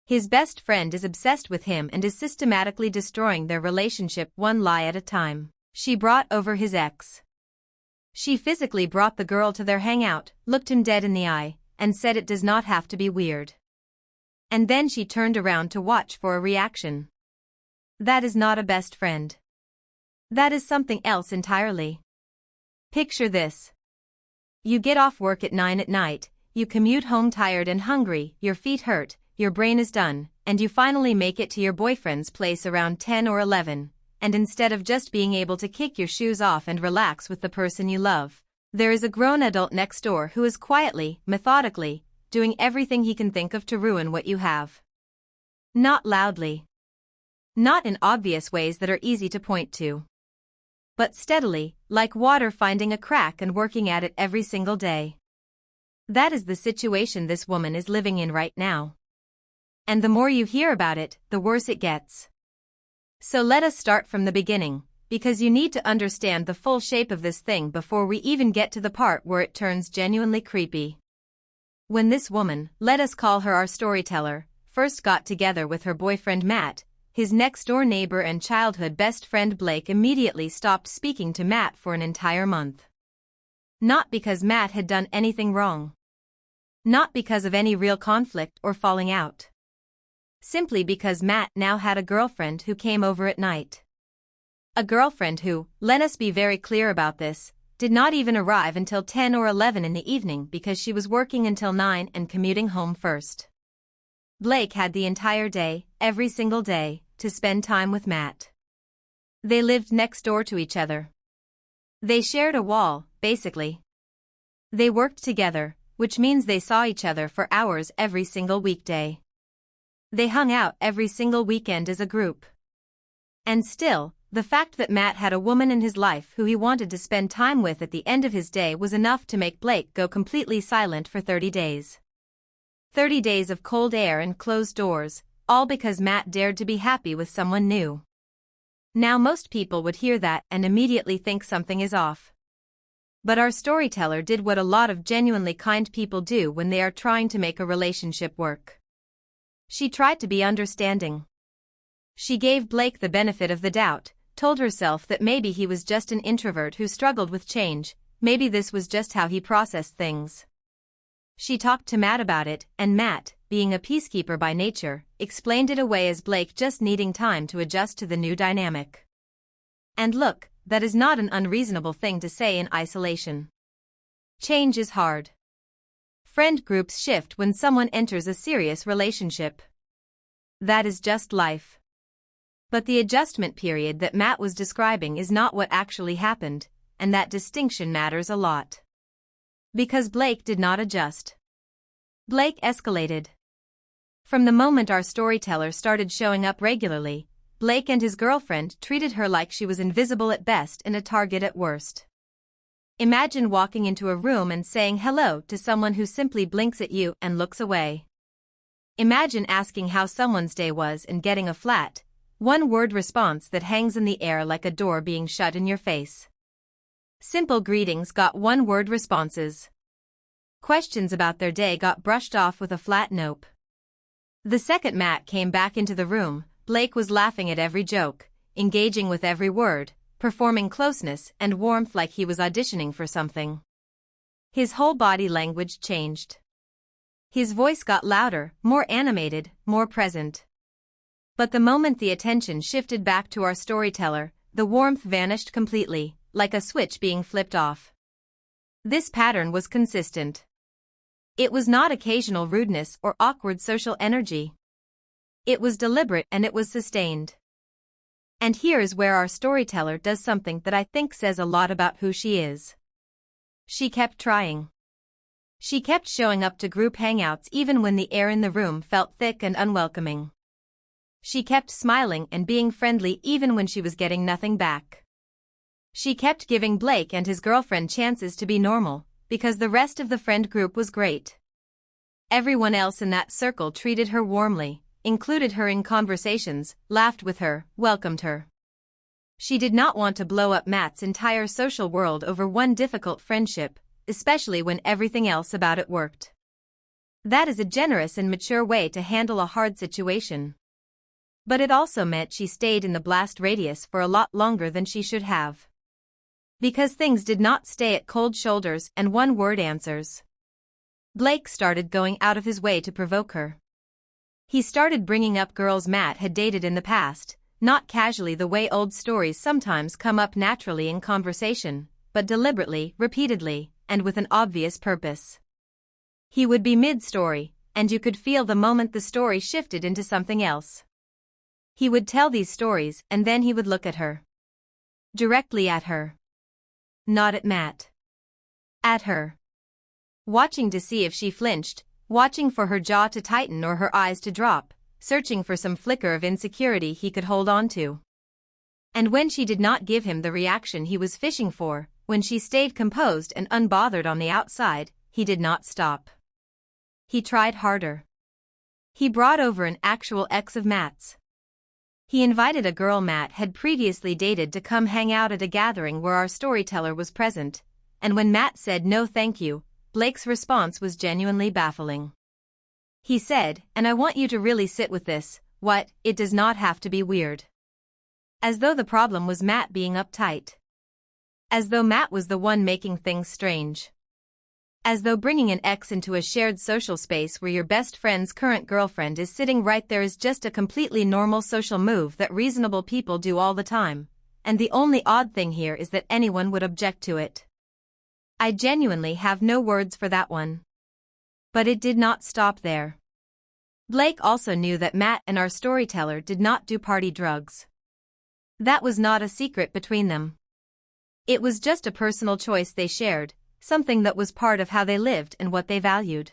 His best friend is obsessed with him and is systematically destroying their relationship one lie at a time. She brought over his ex. She physically brought the girl to their hangout, looked him dead in the eye, and said it does not have to be weird. And then she turned around to watch for a reaction. That is not a best friend. That is something else entirely. Picture this. You get off work at 9 at night, you commute home tired and hungry, your feet hurt, your brain is done, and you finally make it to your boyfriend's place around 10 or 11, and instead of just being able to kick your shoes off and relax with the person you love, there is a grown adult next door who is quietly, methodically, doing everything he can think of to ruin what you have. Not loudly. Not in obvious ways that are easy to point to. But steadily, like water finding a crack and working at it every single day. That is the situation this woman is living in right now. And the more you hear about it, the worse it gets. So let us start from the beginning, because you need to understand the full shape of this thing before we even get to the part where it turns genuinely creepy. When this woman, let us call her our storyteller, first got together with her boyfriend Matt, his next-door neighbor and childhood best friend Blake immediately stopped speaking to Matt for an entire month. Not because Matt had done anything wrong. Not because of any real conflict or falling out. Simply because Matt now had a girlfriend who came over at night. A girlfriend who, let us be very clear about this, did not even arrive until 10 or 11 in the evening because she was working until 9 and commuting home first. Blake had the entire day, every single day, to spend time with Matt. They lived next door to each other. They shared a wall, basically. They worked together, which means they saw each other for hours every single weekday. They hung out every single weekend as a group. And still, the fact that Matt had a woman in his life who he wanted to spend time with at the end of his day was enough to make Blake go completely silent for 30 days. 30 days of cold air and closed doors, all because Matt dared to be happy with someone new. Now most people would hear that and immediately think something is off. But our storyteller did what a lot of genuinely kind people do when they are trying to make a relationship work. She tried to be understanding. She gave Blake the benefit of the doubt, told herself that maybe he was just an introvert who struggled with change, maybe this was just how he processed things. She talked to Matt about it, and Matt, being a peacekeeper by nature, explained it away as Blake just needing time to adjust to the new dynamic. And look, that is not an unreasonable thing to say in isolation. Change is hard. Friend groups shift when someone enters a serious relationship. That is just life. But the adjustment period that Matt was describing is not what actually happened, and that distinction matters a lot. Because Blake did not adjust. Blake escalated. From the moment our storyteller started showing up regularly, Blake and his girlfriend treated her like she was invisible at best and a target at worst. Imagine walking into a room and saying hello to someone who simply blinks at you and looks away. Imagine asking how someone's day was and getting a flat, one-word response that hangs in the air like a door being shut in your face. Simple greetings got one-word responses. Questions about their day got brushed off with a flat nope. The second Matt came back into the room, Blake was laughing at every joke, engaging with every word, performing closeness and warmth like he was auditioning for something. His whole body language changed. His voice got louder, more animated, more present. But the moment the attention shifted back to our storyteller, the warmth vanished completely, like a switch being flipped off. This pattern was consistent. It was not occasional rudeness or awkward social energy. It was deliberate and it was sustained. And here is where our storyteller does something that I think says a lot about who she is. She kept trying. She kept showing up to group hangouts even when the air in the room felt thick and unwelcoming. She kept smiling and being friendly even when she was getting nothing back. She kept giving Blake and his girlfriend chances to be normal, because the rest of the friend group was great. Everyone else in that circle treated her warmly, included her in conversations, laughed with her, welcomed her. She did not want to blow up Matt's entire social world over one difficult friendship, especially when everything else about it worked. That is a generous and mature way to handle a hard situation. But it also meant she stayed in the blast radius for a lot longer than she should have. Because things did not stay at cold shoulders and one-word answers. Blake started going out of his way to provoke her. He started bringing up girls Matt had dated in the past, not casually the way old stories sometimes come up naturally in conversation, but deliberately, repeatedly, and with an obvious purpose. He would be mid-story, and you could feel the moment the story shifted into something else. He would tell these stories and then he would look at her. Directly at her. Not at Matt. At her. Watching to see if she flinched, watching for her jaw to tighten or her eyes to drop, searching for some flicker of insecurity he could hold on to. And when she did not give him the reaction he was fishing for, when she stayed composed and unbothered on the outside, he did not stop. He tried harder. He brought over an actual ex of Matt's. He invited a girl Matt had previously dated to come hang out at a gathering where our storyteller was present, and when Matt said no thank you, Blake's response was genuinely baffling. He said, "And I want you to really sit with this, what, it does not have to be weird." As though the problem was Matt being uptight. As though Matt was the one making things strange. As though bringing an ex into a shared social space where your best friend's current girlfriend is sitting right there is just a completely normal social move that reasonable people do all the time, and the only odd thing here is that anyone would object to it. I genuinely have no words for that one. But it did not stop there. Blake also knew that Matt and our storyteller did not do party drugs. That was not a secret between them. It was just a personal choice they shared, something that was part of how they lived and what they valued.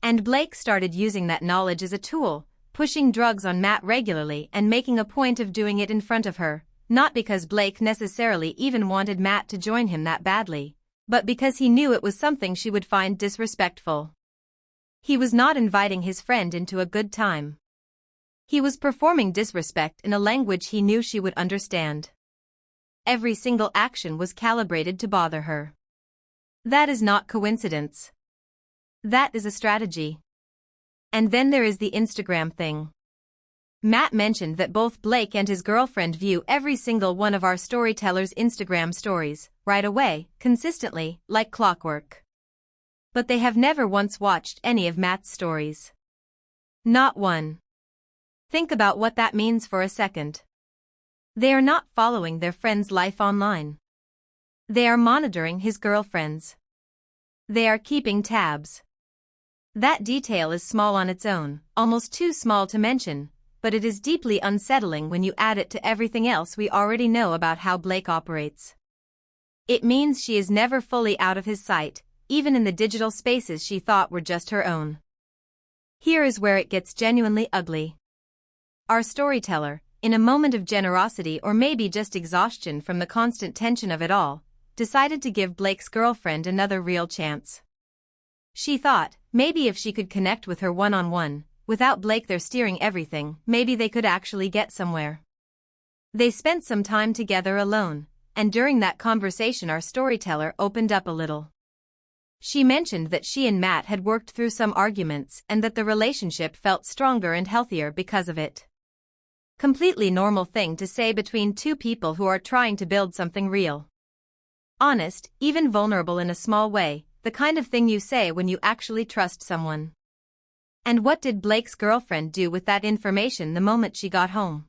And Blake started using that knowledge as a tool, pushing drugs on Matt regularly and making a point of doing it in front of her, not because Blake necessarily even wanted Matt to join him that badly, but because he knew it was something she would find disrespectful. He was not inviting his friend into a good time. He was performing disrespect in a language he knew she would understand. Every single action was calibrated to bother her. That is not coincidence. That is a strategy. And then there is the Instagram thing. Matt mentioned that both Blake and his girlfriend view every single one of our storyteller's Instagram stories, right away, consistently, like clockwork. But they have never once watched any of Matt's stories. Not one. Think about what that means for a second. They are not following their friend's life online. They are monitoring his girlfriend's. They are keeping tabs. That detail is small on its own, almost too small to mention, but it is deeply unsettling when you add it to everything else we already know about how Blake operates. It means she is never fully out of his sight, even in the digital spaces she thought were just her own. Here is where it gets genuinely ugly. Our storyteller, in a moment of generosity or maybe just exhaustion from the constant tension of it all, decided to give Blake's girlfriend another real chance. She thought, maybe if she could connect with her one-on-one, without Blake there steering everything, maybe they could actually get somewhere. They spent some time together alone, and during that conversation our storyteller opened up a little. She mentioned that she and Matt had worked through some arguments and that the relationship felt stronger and healthier because of it. Completely normal thing to say between two people who are trying to build something real. Honest, even vulnerable in a small way, the kind of thing you say when you actually trust someone. And what did Blake's girlfriend do with that information the moment she got home?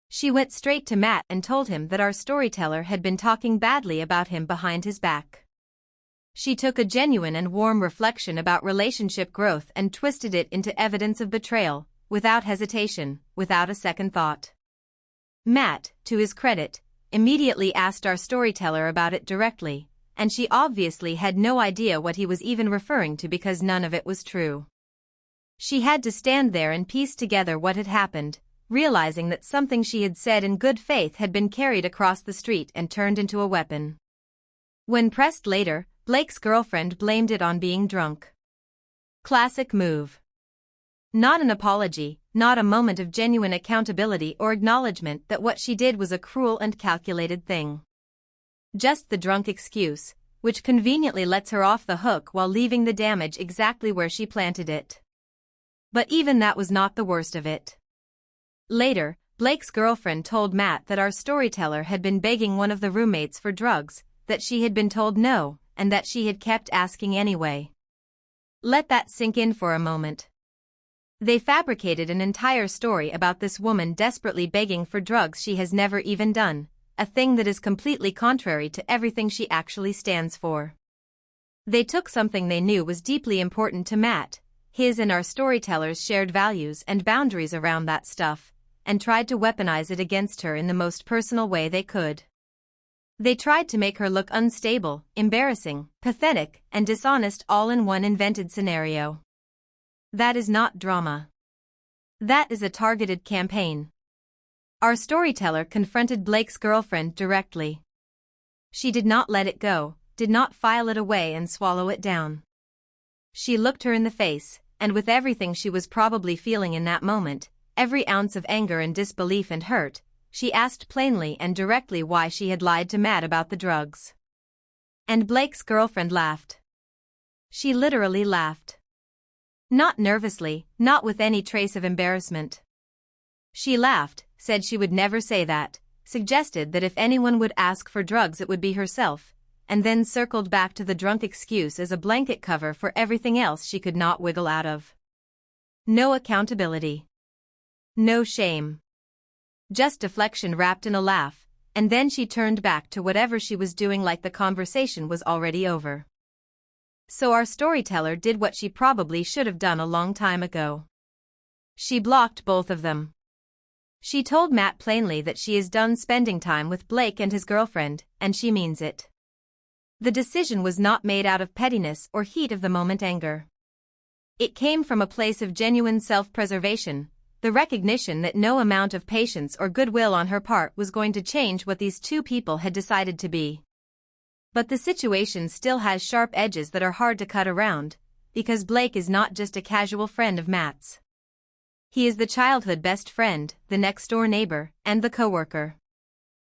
She went straight to Matt and told him that our storyteller had been talking badly about him behind his back. She took a genuine and warm reflection about relationship growth and twisted it into evidence of betrayal, without hesitation, without a second thought. Matt, to his credit, immediately asked our storyteller about it directly, and she obviously had no idea what he was even referring to because none of it was true. She had to stand there and piece together what had happened, realizing that something she had said in good faith had been carried across the street and turned into a weapon. When pressed later, Blake's girlfriend blamed it on being drunk. Classic move. Not an apology, not a moment of genuine accountability or acknowledgement that what she did was a cruel and calculated thing. Just the drunk excuse, which conveniently lets her off the hook while leaving the damage exactly where she planted it. But even that was not the worst of it. Later, Blake's girlfriend told Matt that our storyteller had been begging one of the roommates for drugs, that she had been told no, and that she had kept asking anyway. Let that sink in for a moment. They fabricated an entire story about this woman desperately begging for drugs she has never even done, a thing that is completely contrary to everything she actually stands for. They took something they knew was deeply important to Matt, his and our storyteller's shared values and boundaries around that stuff, and tried to weaponize it against her in the most personal way they could. They tried to make her look unstable, embarrassing, pathetic, and dishonest all in one invented scenario. That is not drama. That is a targeted campaign. Our storyteller confronted Blake's girlfriend directly. She did not let it go, did not file it away and swallow it down. She looked her in the face, and with everything she was probably feeling in that moment, every ounce of anger and disbelief and hurt, she asked plainly and directly why she had lied to Matt about the drugs. And Blake's girlfriend laughed. She literally laughed. Not nervously, not with any trace of embarrassment. She laughed, said she would never say that, suggested that if anyone would ask for drugs it would be herself, and then circled back to the drunk excuse as a blanket cover for everything else she could not wiggle out of. No accountability. No shame. Just deflection wrapped in a laugh, and then she turned back to whatever she was doing like the conversation was already over. So our storyteller did what she probably should have done a long time ago. She blocked both of them. She told Matt plainly that she is done spending time with Blake and his girlfriend, and she means it. The decision was not made out of pettiness or heat of the moment anger. It came from a place of genuine self-preservation, the recognition that no amount of patience or goodwill on her part was going to change what these two people had decided to be. But the situation still has sharp edges that are hard to cut around, because Blake is not just a casual friend of Matt's. He is the childhood best friend, the next-door neighbor, and the coworker.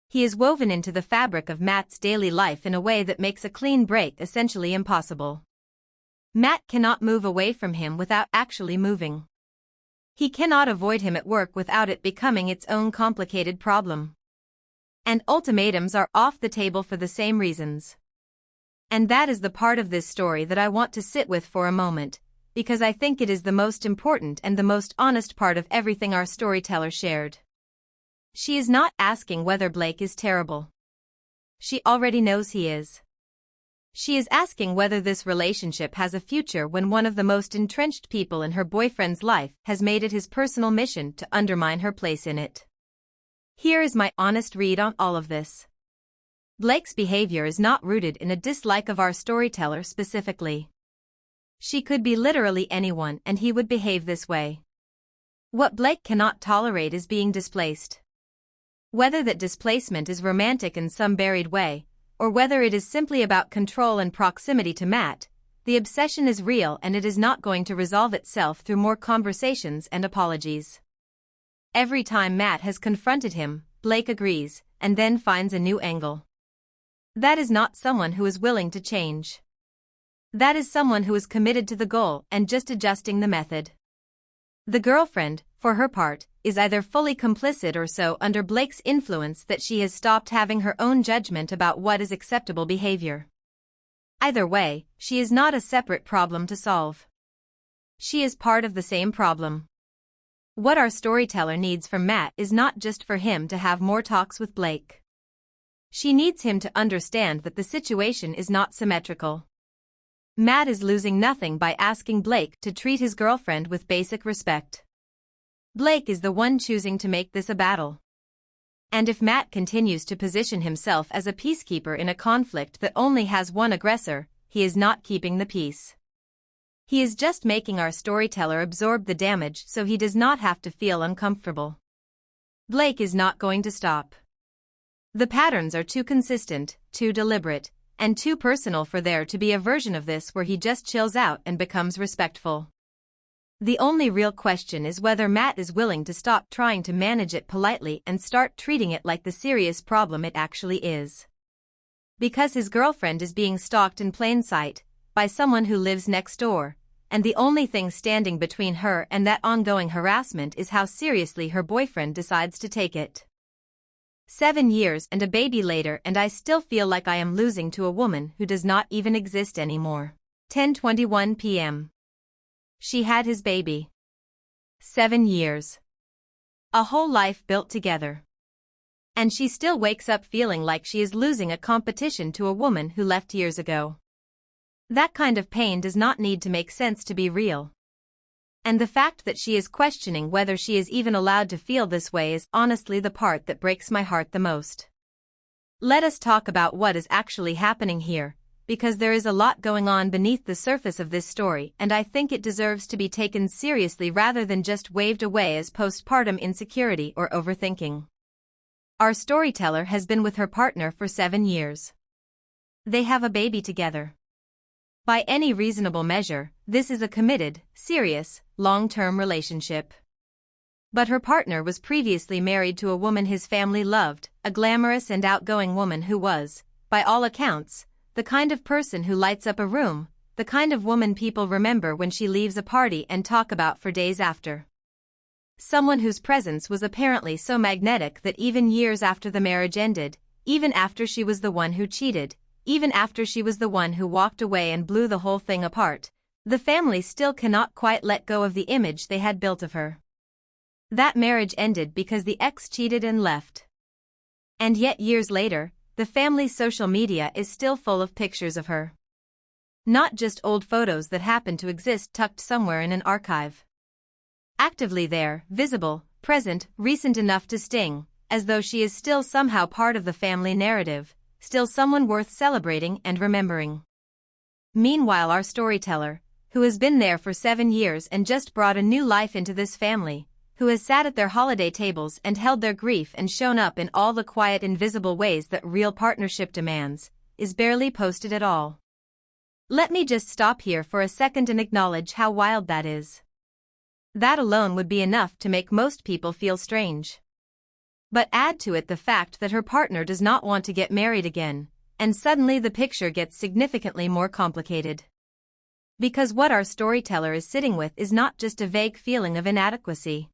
He is woven into the fabric of Matt's daily life in a way that makes a clean break essentially impossible. Matt cannot move away from him without actually moving. He cannot avoid him at work without it becoming its own complicated problem. And ultimatums are off the table for the same reasons. And that is the part of this story that I want to sit with for a moment, because I think it is the most important and the most honest part of everything our storyteller shared. She is not asking whether Blake is terrible. She already knows he is. She is asking whether this relationship has a future when one of the most entrenched people in her boyfriend's life has made it his personal mission to undermine her place in it. Here is my honest read on all of this. Blake's behavior is not rooted in a dislike of our storyteller specifically. She could be literally anyone and he would behave this way. What Blake cannot tolerate is being displaced. Whether that displacement is romantic in some buried way, or whether it is simply about control and proximity to Matt, the obsession is real and it is not going to resolve itself through more conversations and apologies. Every time Matt has confronted him, Blake agrees, and then finds a new angle. That is not someone who is willing to change. That is someone who is committed to the goal and just adjusting the method. The girlfriend, for her part, is either fully complicit or so under Blake's influence that she has stopped having her own judgment about what is acceptable behavior. Either way, she is not a separate problem to solve. She is part of the same problem. What our storyteller needs from Matt is not just for him to have more talks with Blake. She needs him to understand that the situation is not symmetrical. Matt is losing nothing by asking Blake to treat his girlfriend with basic respect. Blake is the one choosing to make this a battle. And if Matt continues to position himself as a peacekeeper in a conflict that only has one aggressor, he is not keeping the peace. He is just making our storyteller absorb the damage so he does not have to feel uncomfortable. Blake is not going to stop. The patterns are too consistent, too deliberate, and too personal for there to be a version of this where he just chills out and becomes respectful. The only real question is whether Matt is willing to stop trying to manage it politely and start treating it like the serious problem it actually is. Because his girlfriend is being stalked in plain sight by someone who lives next door, and the only thing standing between her and that ongoing harassment is how seriously her boyfriend decides to take it. 7 years and a baby later, and I still feel like I am losing to a woman who does not even exist anymore. 10:21 p.m. She had his baby. 7 years. A whole life built together. And she still wakes up feeling like she is losing a competition to a woman who left years ago. That kind of pain does not need to make sense to be real. And the fact that she is questioning whether she is even allowed to feel this way is honestly the part that breaks my heart the most. Let us talk about what is actually happening here, because there is a lot going on beneath the surface of this story, and I think it deserves to be taken seriously rather than just waved away as postpartum insecurity or overthinking. Our storyteller has been with her partner for 7 years. They have a baby together. By any reasonable measure, this is a committed, serious, long-term relationship. But her partner was previously married to a woman his family loved, a glamorous and outgoing woman who was, by all accounts, the kind of person who lights up a room, the kind of woman people remember when she leaves a party and talk about for days after. Someone whose presence was apparently so magnetic that even years after the marriage ended, even after she was the one who cheated, even after she was the one who walked away and blew the whole thing apart, the family still cannot quite let go of the image they had built of her. That marriage ended because the ex cheated and left. And yet years later, the family's social media is still full of pictures of her. Not just old photos that happen to exist tucked somewhere in an archive. Actively there, visible, present, recent enough to sting, as though she is still somehow part of the family narrative, still someone worth celebrating and remembering. Meanwhile, our storyteller, who has been there for 7 years and just brought a new life into this family, who has sat at their holiday tables and held their grief and shown up in all the quiet invisible ways that real partnership demands, is barely posted at all. Let me just stop here for a second and acknowledge how wild that is. That alone would be enough to make most people feel strange. But add to it the fact that her partner does not want to get married again, and suddenly the picture gets significantly more complicated. Because what our storyteller is sitting with is not just a vague feeling of inadequacy.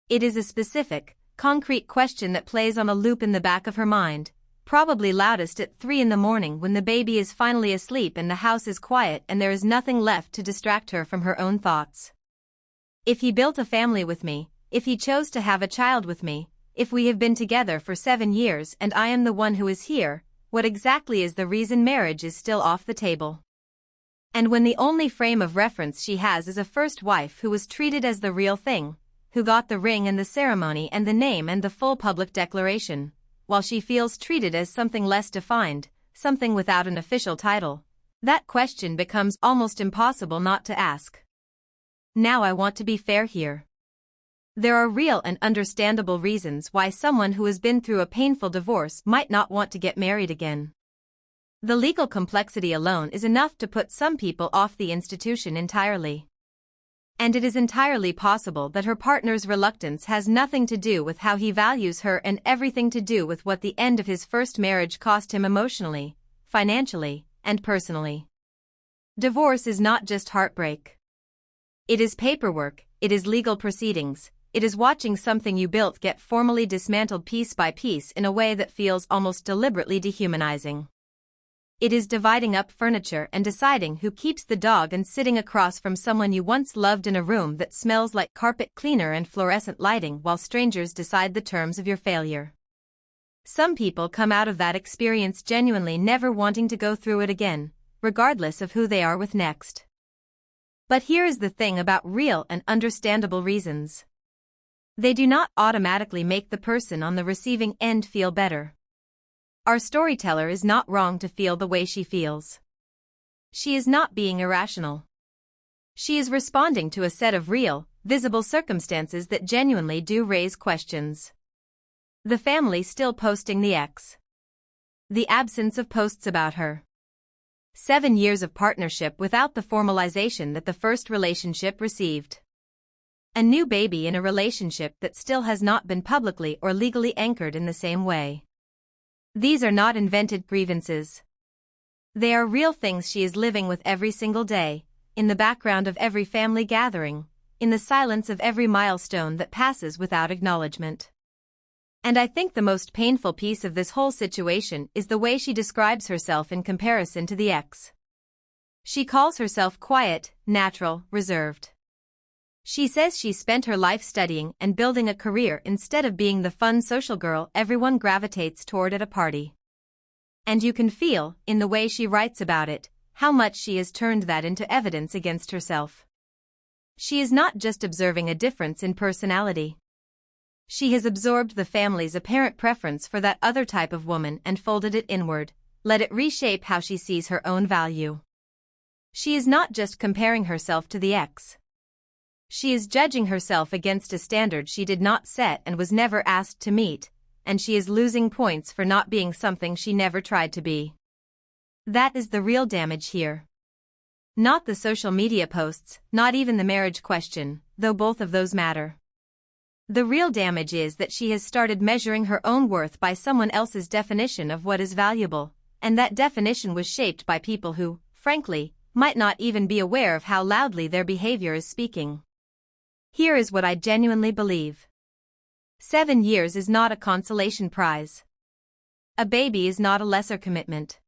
It is a specific, concrete question that plays on a loop in the back of her mind, probably loudest at 3 in the morning when the baby is finally asleep and the house is quiet and there is nothing left to distract her from her own thoughts. If he built a family with me, if he chose to have a child with me, if we have been together for 7 years and I am the one who is here, what exactly is the reason marriage is still off the table? And when the only frame of reference she has is a first wife who was treated as the real thing, who got the ring and the ceremony and the name and the full public declaration, while she feels treated as something less defined, something without an official title, that question becomes almost impossible not to ask. Now I want to be fair here. There are real and understandable reasons why someone who has been through a painful divorce might not want to get married again. The legal complexity alone is enough to put some people off the institution entirely. And it is entirely possible that her partner's reluctance has nothing to do with how he values her and everything to do with what the end of his first marriage cost him emotionally, financially, and personally. Divorce is not just heartbreak. It is paperwork, it is legal proceedings, it is watching something you built get formally dismantled piece by piece in a way that feels almost deliberately dehumanizing. It is dividing up furniture and deciding who keeps the dog and sitting across from someone you once loved in a room that smells like carpet cleaner and fluorescent lighting while strangers decide the terms of your failure. Some people come out of that experience genuinely never wanting to go through it again, regardless of who they are with next. But here is the thing about real and understandable reasons. They do not automatically make the person on the receiving end feel better. Our storyteller is not wrong to feel the way she feels. She is not being irrational. She is responding to a set of real, visible circumstances that genuinely do raise questions. The family still posting the ex. The absence of posts about her. 7 years of partnership without the formalization that the first relationship received. A new baby in a relationship that still has not been publicly or legally anchored in the same way. These are not invented grievances. They are real things she is living with every single day, in the background of every family gathering, in the silence of every milestone that passes without acknowledgement. And I think the most painful piece of this whole situation is the way she describes herself in comparison to the ex. She calls herself quiet, natural, reserved. She says she spent her life studying and building a career instead of being the fun social girl everyone gravitates toward at a party. And you can feel, in the way she writes about it, how much she has turned that into evidence against herself. She is not just observing a difference in personality. She has absorbed the family's apparent preference for that other type of woman and folded it inward, let it reshape how she sees her own value. She is not just comparing herself to the ex. She is judging herself against a standard she did not set and was never asked to meet, and she is losing points for not being something she never tried to be. That is the real damage here. Not the social media posts, not even the marriage question, though both of those matter. The real damage is that she has started measuring her own worth by someone else's definition of what is valuable, and that definition was shaped by people who, frankly, might not even be aware of how loudly their behavior is speaking. Here is what I genuinely believe. 7 years is not a consolation prize. A baby is not a lesser commitment.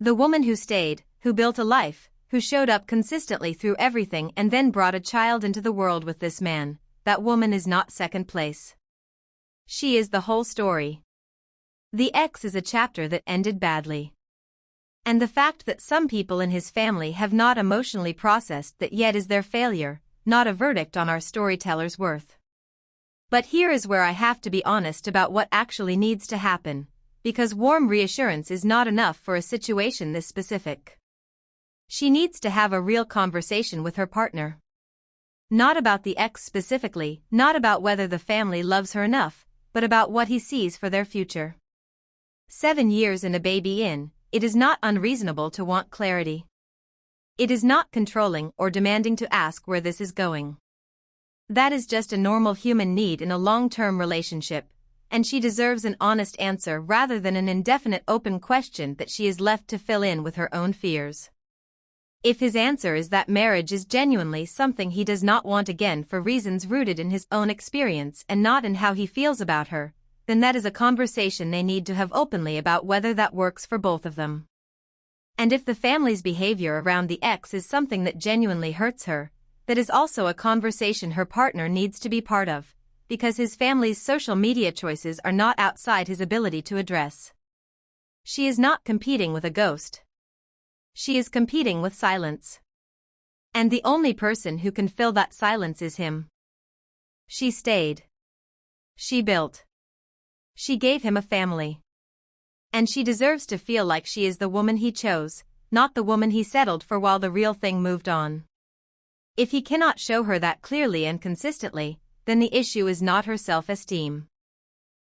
The woman who stayed, who built a life, who showed up consistently through everything and then brought a child into the world with this man, that woman is not second place. She is the whole story. The ex is a chapter that ended badly. And the fact that some people in his family have not emotionally processed that yet is their failure, not a verdict on our storyteller's worth. But here is where I have to be honest about what actually needs to happen, because warm reassurance is not enough for a situation this specific. She needs to have a real conversation with her partner. Not about the ex specifically, not about whether the family loves her enough, but about what he sees for their future. 7 years and a baby in, it is not unreasonable to want clarity. It is not controlling or demanding to ask where this is going. That is just a normal human need in a long-term relationship, and she deserves an honest answer rather than an indefinite open question that she is left to fill in with her own fears. If his answer is that marriage is genuinely something he does not want again for reasons rooted in his own experience and not in how he feels about her, then that is a conversation they need to have openly about whether that works for both of them. And if the family's behavior around the ex is something that genuinely hurts her, that is also a conversation her partner needs to be part of, because his family's social media choices are not outside his ability to address. She is not competing with a ghost. She is competing with silence. And the only person who can fill that silence is him. She stayed. She built. She gave him a family. And she deserves to feel like she is the woman he chose, not the woman he settled for while the real thing moved on. If he cannot show her that clearly and consistently, then the issue is not her self-esteem.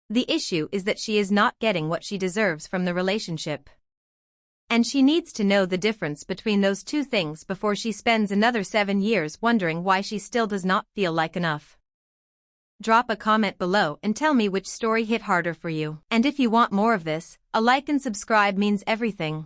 The issue is that she is not getting what she deserves from the relationship. And she needs to know the difference between those two things before she spends another 7 years wondering why she still does not feel like enough. Drop a comment below and tell me which story hit harder for you. And if you want more of this, a like and subscribe means everything.